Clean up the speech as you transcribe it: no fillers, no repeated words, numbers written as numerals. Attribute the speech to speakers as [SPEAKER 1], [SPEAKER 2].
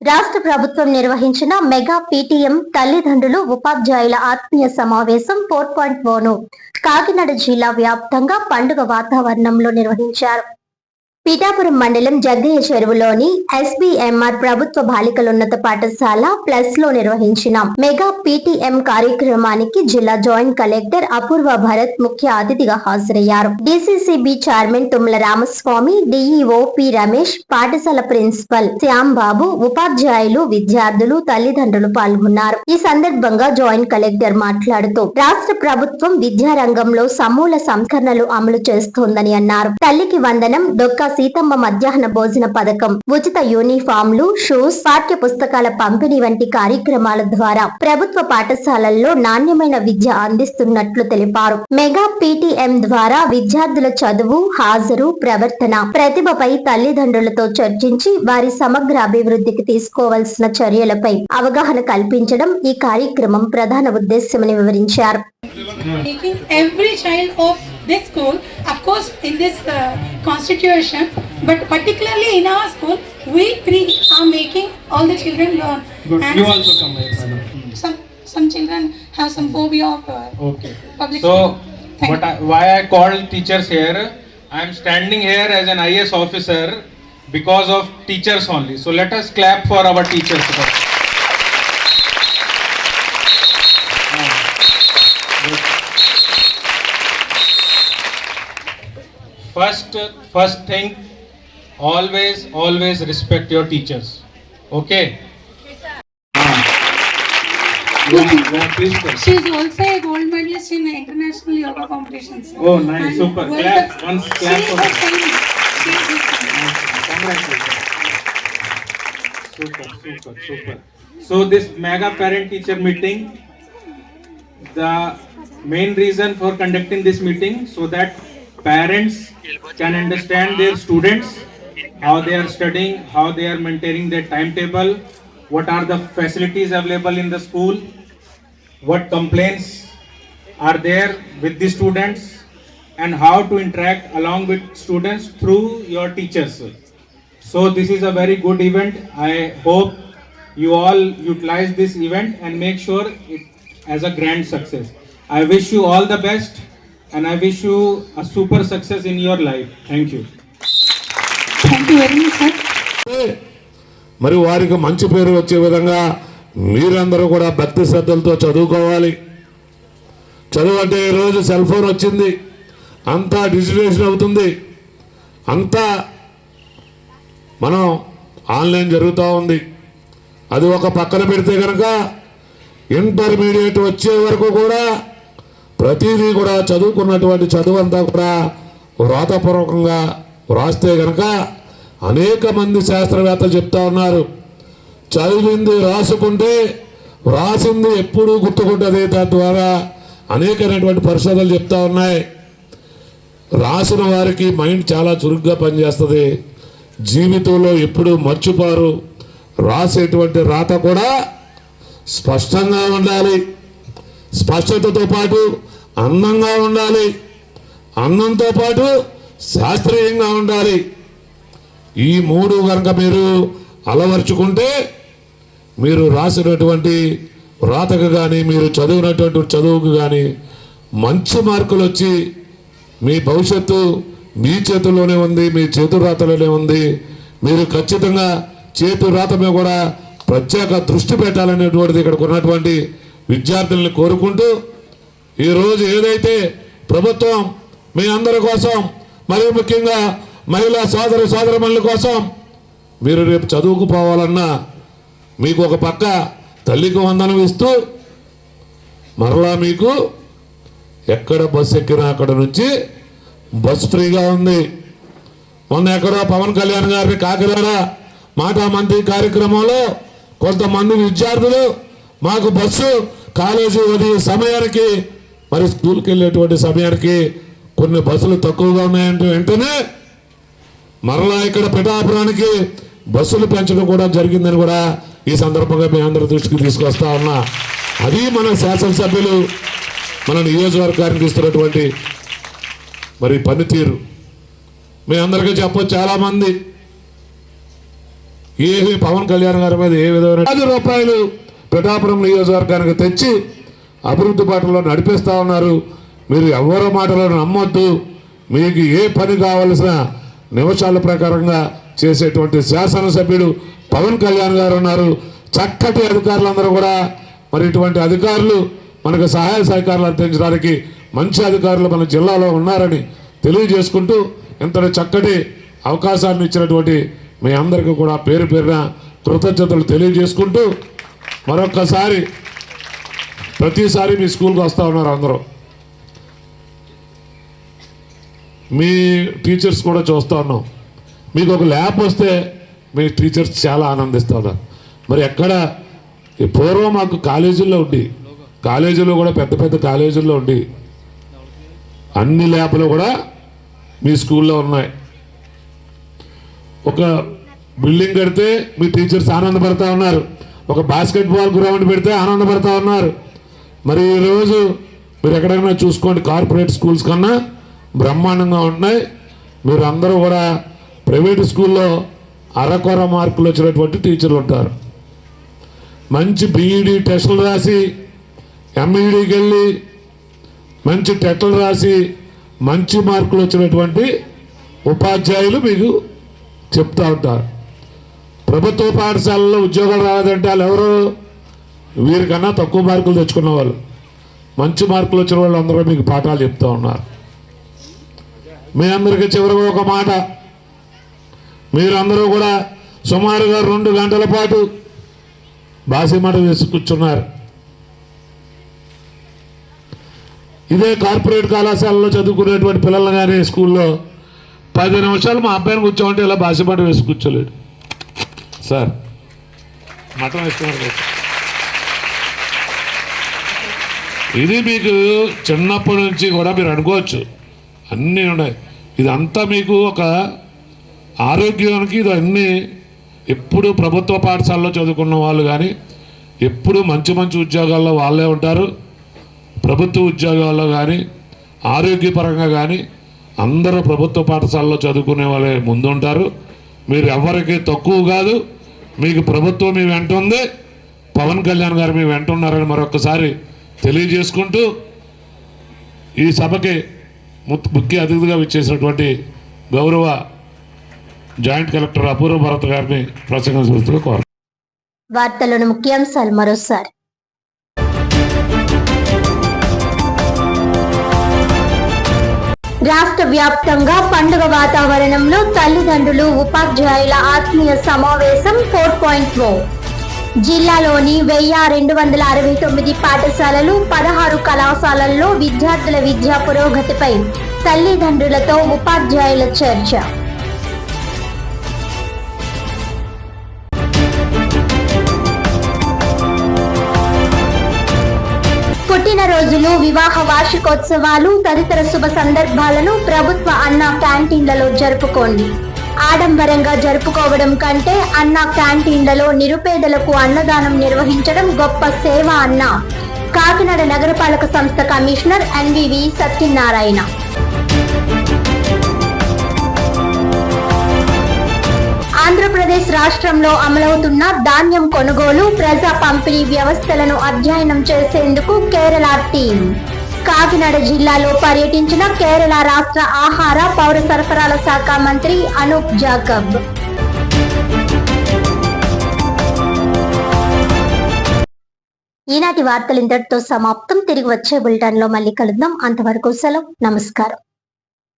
[SPEAKER 1] రాష్ట్ర ప్రభుత్వం నిర్వహించిన మెగా పీటీఎం తల్లిదండ్రులు ఉపాధ్యాయుల ఆత్మీయ సమావేశం 4.0ను కాకినాడ జిల్లా వ్యాప్తంగా పండుగ వాతావరణంలో నిర్వహించారు. పిఠాపురం మండలం జగ్గయ్య చెరువులోని ఎస్బీఎంఆర్ ప్రభుత్వ బాలికలున్నత పాఠశాల ప్లస్ లో నిర్వహించిన మెగా పీటీఎం కార్యక్రమానికి జిల్లా జాయింట్ కలెక్టర్ అపూర్వ భరత్ ముఖ్య అతిథిగా హాజరయ్యారు. DCCB chairman Tummala Ramaswamy, DEO P Ramesh, పాఠశాల ప్రిన్సిపల్ శ్యాంబాబు, ఉపాధ్యాయులు, విద్యార్థులు, తల్లిదండ్రులు పాల్గొన్నారు. ఈ సందర్భంగా జాయింట్ కలెక్టర్ మాట్లాడుతూ రాష్ట్ర ప్రభుత్వం విద్యారంగంలో సమూల సంస్కరణలు అమలు చేస్తోందని అన్నారు. తల్లికి వందనం, డొక్కా సీతమ్మ మధ్యాహ్న భోజన పథకం, ఉచిత యూనిఫామ్లు, షూస్, పాఠ్య పుస్తకాల పంపిణీ వంటి కార్యక్రమాల ద్వారా ప్రభుత్వ పాఠశాలల్లో నాణ్యమైన విద్య అందిస్తున్నట్లు తెలిపారు. మెగా పీటీఎం ద్వారా విద్యార్థుల చదువు, హాజరు, ప్రవర్తన, ప్రతిభపై తల్లిదండ్రులతో చర్చించి వారి సమగ్ర అభివృద్ధికి తీసుకోవాల్సిన చర్యలపై అవగాహన కల్పించడం ఈ కార్యక్రమం ప్రధాన ఉద్దేశ్యమని వివరించారు.
[SPEAKER 2] Making every child of this school, of course in this constitution, but particularly in our school, we three are making all the children learn.
[SPEAKER 3] Good.
[SPEAKER 2] And
[SPEAKER 3] you also come here.
[SPEAKER 2] some children have some phobia of
[SPEAKER 3] Okay.
[SPEAKER 2] public.
[SPEAKER 3] So, why I called teachers here? I am standing here as an IS officer because of teachers only. So let us clap for our teachers. First thing, always respect your teachers. Okay? Please.
[SPEAKER 2] She is also a gold medalist in international yoga competitions.
[SPEAKER 3] Oh, nice, and super. Clap, once clap for her. Congratulations. Super. So this mega parent teacher meeting, the main reason for conducting this meeting so that parents can understand their students, how they are studying, how they are maintaining their timetable, what are the facilities available in the school, what complaints are there with the students, and how to interact along with students through your teachers. So this is a very good event. I hope you all utilize this event and make sure it as a grand success. I wish you all the best and I wish you a super success in your life. Thank you.
[SPEAKER 2] Thank you very much, sir.
[SPEAKER 4] మరి వారికి మంచి పేరు వచ్చే విధంగా మీరందరూ కూడా భక్తి శ్రద్ధలతో చదువుకోవాలి. చదువు అంటే ఈరోజు సెల్ ఫోన్ వచ్చింది, అంతా డిజిటలైజేషన్ అవుతుంది, అంతా మనం ఆన్లైన్ జరుగుతూ ఉంది. అది ఒక పక్కన పెడితే కనుక ఇంటర్మీడియట్ వచ్చే వరకు కూడా ప్రతిదీ కూడా చదువుకున్నటువంటి చదువు అంతా కూడా వ్రాతపూర్వకంగా వ్రాస్తే కనుక అనేక మంది శాస్త్రవేత్తలు చెప్తా ఉన్నారు, చదివింది రాసుకుంటే వ్రాసింది ఎప్పుడూ గుర్తుకుంటుంది. తద్వారా అనేకమైనటువంటి పరిశోధనలు చెప్తా ఉన్నాయి. రాసిన వారికి మైండ్ చాలా చురుగ్గా పనిచేస్తుంది, జీవితంలో ఎప్పుడూ మర్చిపోరు. రాసేటువంటి రాత కూడా స్పష్టంగా ఉండాలి, స్పష్టతతో పాటు అందంగా ఉండాలి, అందంతో పాటు శాస్త్రీయంగా ఉండాలి. ఈ మూడు కనుక మీరు అలవర్చుకుంటే మీరు రాసినటువంటి వ్రాతకు కానీ మీరు చదివినటువంటి చదువుకు కానీ మంచి మార్కులు వచ్చి మీ భవిష్యత్తు మీ చేతుల్లోనే ఉంది, మీ చేతురాతలోనే ఉంది. మీరు ఖచ్చితంగా చేతురాత మీద కూడా ప్రత్యేక దృష్టి పెట్టాలనేటువంటిది ఇక్కడికి ఉన్నటువంటి విద్యార్థులను కోరుకుంటూ, ఈరోజు ఏదైతే ప్రభుత్వం మీ అందరి కోసం, మరి ముఖ్యంగా మహిళా సోదరమణుల కోసం మీరు రేపు చదువుకుపోవాలన్నా మీకు ఒక పక్క తల్లికి వందనం ఇస్తూ మరలా మీకు ఎక్కడ బస్సు ఎక్కినా అక్కడ నుంచి బస్ ఫ్రీగా ఉంది. మొన్న ఎక్కడో పవన్ కళ్యాణ్ గారిని కాకినాడ మాటా మంత్రి కార్యక్రమంలో కొంతమంది విద్యార్థులు మాకు బస్సు కాలేజీ ఉదయం సమయానికి, మరి స్కూల్కి వెళ్ళేటువంటి సమయానికి కొన్ని బస్సులు తక్కువగా ఉన్నాయంటే వెంటనే మరలా ఇక్కడ పిఠాపురానికి బస్సులు పెంచడం కూడా జరిగిందని కూడా ఈ సందర్భంగా మీ అందరి దృష్టికి తీసుకొస్తా ఉన్నా. అది మన శాసనసభ్యులు మన నియోజకవర్గానికి ఇస్తున్నటువంటి మరి పనితీరు. మీ అందరికీ చెప్పొచ్చు, చాలామంది ఏమి పవన్ కళ్యాణ్ గారి మీద ఏ విధమైన రూపాయలు పిఠాపురం నియోజకవర్గానికి తెచ్చి అభివృద్ధి బాటలో నడిపిస్తూ ఉన్నారు. మీరు ఎవరి మాటలను నమ్మొద్దు. మీకు ఏ పని కావలసిన నిమిషాల ప్రకారంగా చేసేటువంటి శాసనసభ్యుడు పవన్ కళ్యాణ్ గారు ఉన్నారు. చక్కటి అధికారులందరూ కూడా మరి ఇటువంటి అధికారులు మనకు సహాయ సహకారాలు అందించడానికి మంచి అధికారులు మన జిల్లాలో ఉన్నారని తెలియజేసుకుంటూ ఇంతటి చక్కటి అవకాశాన్ని ఇచ్చినటువంటి మీ అందరికీ కూడా పేరు పేరున కృతజ్ఞతలు తెలియజేసుకుంటూ మరొక్కసారి ప్రతిసారి మీ స్కూల్కి వస్తూ ఉన్నారు అందరూ. మీ టీచర్స్ కూడా చూస్తూ ఉన్నాం. మీకు ఒక ల్యాబ్ వస్తే మీ టీచర్స్ చాలా ఆనందిస్తూ ఉన్నారు. మరి ఎక్కడ పూర్వం మాకు కాలేజీల్లో ఉండి, కాలేజీలో కూడా పెద్ద పెద్ద కాలేజీల్లో ఉండి అన్ని ల్యాబ్లు కూడా మీ స్కూల్లో ఉన్నాయి. ఒక బిల్డింగ్ కడితే మీ టీచర్స్ ఆనందపడతా ఉన్నారు. ఒక బాస్కెట్బాల్ గ్రౌండ్ పెడితే ఆనందపడతా ఉన్నారు. మరి ఈరోజు మీరు ఎక్కడైనా చూసుకోండి, కార్పొరేట్ స్కూల్స్ కన్నా బ్రహ్మాండంగా ఉంటున్నాయి. మీరు అందరూ కూడా ప్రైవేట్ స్కూల్లో అరకొర మార్కులు వచ్చినటువంటి టీచర్లు ఉంటారు. మంచి బీఈడీ టెస్టులు రాసి ఎంఈడీకి వెళ్ళి మంచి టెట్లు రాసి మంచి మార్కులు వచ్చినటువంటి ఉపాధ్యాయులు మీకు చెప్తూ ఉంటారు. ప్రభుత్వ పాఠశాలలో ఉద్యోగాలు రాలేదంటే వాళ్ళు ఎవరు? వీరికన్నా తక్కువ మార్కులు తెచ్చుకున్న వాళ్ళు, మంచి మార్కులు వచ్చిన వాళ్ళు అందరూ మీకు పాఠాలు చెప్తూ ఉన్నారు. మీ అందరికీ చివరిగా ఒక మాట, మీరందరూ కూడా సుమారుగా 2 గంటల పాటు బాసిమాట వేసి కూర్చున్నారు. ఇదే కార్పొరేట్ కళాశాలలో చదువుకునేటువంటి పిల్లలు కానీ స్కూల్లో 10 నిమిషాలు మా అబ్బాయిని కూర్చోమంటే ఇలా బాసిమాట వేసి కూర్చోలేడు సార్. మటన్ వేస్తున్నారు. ఇది మీకు చిన్నప్పటి నుంచి కూడా మీరు అనుకోవచ్చు అన్నీ ఉన్నాయి. ఇదంతా మీకు ఒక ఆరోగ్యానికి ఇది అన్నీ. ఎప్పుడు ప్రభుత్వ పాఠశాలలో చదువుకున్న వాళ్ళు కానీ ఎప్పుడు మంచి మంచి ఉద్యోగాల్లో వాళ్ళే ఉంటారు. ప్రభుత్వ ఉద్యోగాల్లో కానీ ఆరోగ్యపరంగా కానీ అందరూ ప్రభుత్వ పాఠశాలలో చదువుకునే వాళ్ళే ముందుంటారు. మీరు ఎవరికి తక్కువ కాదు. మీకు ప్రభుత్వం మీ వెంట ఉంది, పవన్ కళ్యాణ్ గారు మీ వెంట ఉన్నారని మరొకసారి తెలియజేసుకుంటూ ఈ సభకి ముఖ్య అతిథిగా విచ్చేసినటువంటి గౌరవ జాయింట్ కలెక్టర్ అపూర్వ భరత్ గారిని ప్రసంగించవలసిందిగా కోరుతున్నాను.
[SPEAKER 1] వార్తలోని ముఖ్యాంశాలు మరోసారి. రాష్ట్ర వ్యాప్తంగా పండుగ వాతావరణంలో తల్లిదండ్రులు ఉపాధ్యాయుల ఆత్మీయ సమావేశం 4.0. జిల్లాలోని 1269 పాఠశాలలు 16 కళాశాలల్లో విద్యార్థుల విద్యా పురోగతిపై తల్లిదండ్రులతో ఉపాధ్యాయుల చర్చ. పుట్టినరోజులు, వివాహ వార్షికోత్సవాలు తదితర శుభ సందర్భాలను ప్రభుత్వ అన్నా క్యాంటీన్లలో జరుపుకోండి. ఆడంబరంగా జరుపుకోవడం కంటే అన్నా క్యాంటీన్లలో నిరుపేదలకు అన్నదానం నిర్వహించడం గొప్ప సేవ అన్న కాకినాడ నగరపాలక సంస్థ కమిషనర్ ఎన్వివి సత్యనారాయణ. ఆంధ్రప్రదేశ్ రాష్ట్రంలో అమలవుతున్న ధాన్యం కొనుగోలు, ప్రజా పంపిణీ వ్యవస్థలను అధ్యయనం చేసేందుకు కేరళ టీం కాకినాడ జిల్లాలో పర్యటించిన కేరళ రాష్ట్ర ఆహార, పౌర సరఫరాల శాఖ మంత్రి అనూప్ జాకబ్. ఈనాటి వార్తలు ఇంతటితో సమాప్తం. తిరిగి వచ్చే బులెటిన్ లో మళ్ళీ కలుద్దాం. అంతవరకు సెలవు. నమస్కారం.